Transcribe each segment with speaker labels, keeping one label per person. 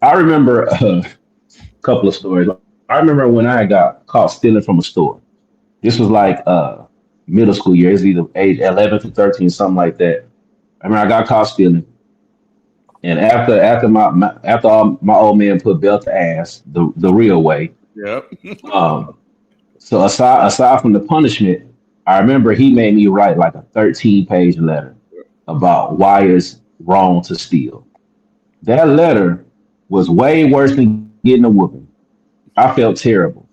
Speaker 1: I remember a couple of stories. I remember when I got caught stealing from a store. This was like middle school years, either age 11 to 13, something like that. I remember I got caught stealing, and after all, my old man put belt to ass the real way.
Speaker 2: Yep.
Speaker 1: Um, so aside from the punishment, I remember he made me write like a 13-page letter about why it's wrong to steal. That letter was way worse than getting a whooping. I felt terrible.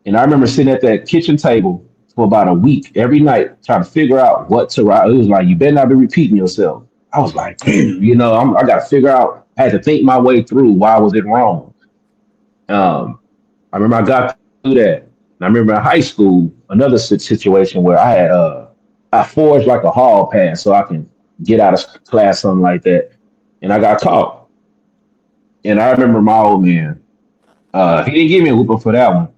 Speaker 1: And I remember sitting at that kitchen table for about a week every night trying to figure out what to write. It was like, you better not be repeating yourself. I was like, damn, I got to figure out, I had to think my way through why was it wrong. Um, I remember I got through that. And I remember in high school, another situation where I forged like a hall pass so I can get out of class, something like that. And I got caught. And I remember my old man. He didn't give me a whooping for that one,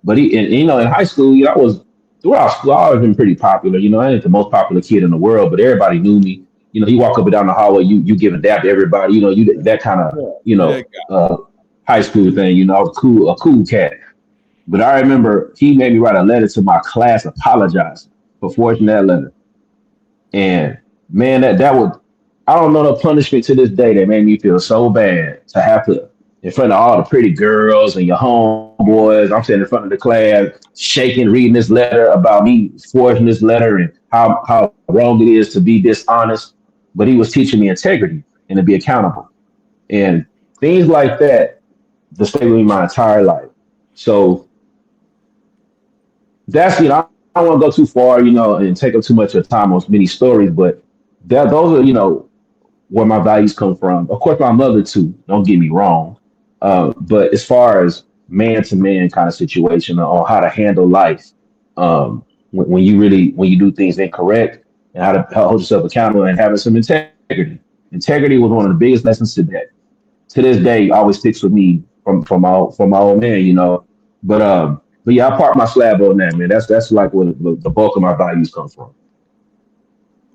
Speaker 1: but in high school, I was throughout school. I always been pretty popular. I ain't the most popular kid in the world, but everybody knew me. You walk up and down the hallway, you give a dap to everybody. You that kind of
Speaker 2: Yeah. Yeah.
Speaker 1: high school thing. I was a cool cat. But I remember he made me write a letter to my class apologizing for forging that letter. And man, that was, I don't know, the punishment to this day that made me feel so bad to have to, in front of all the pretty girls and your homeboys. I'm sitting in front of the class, shaking, reading this letter about me forging this letter and how wrong it is to be dishonest. But he was teaching me integrity and to be accountable. And things like that to stay with me my entire life. So I don't want to go too far, and take up too much of time on many stories, but those are, where my values come from. Of course, my mother too. Don't get me wrong, but as far as man to man kind of situation on how to handle life, when you do things incorrect, and how to hold yourself accountable and having some integrity. Integrity was one of the biggest lessons to this day always sticks with me from my old man. But yeah, I park my slab on that, man. That's like where the bulk of my values come from.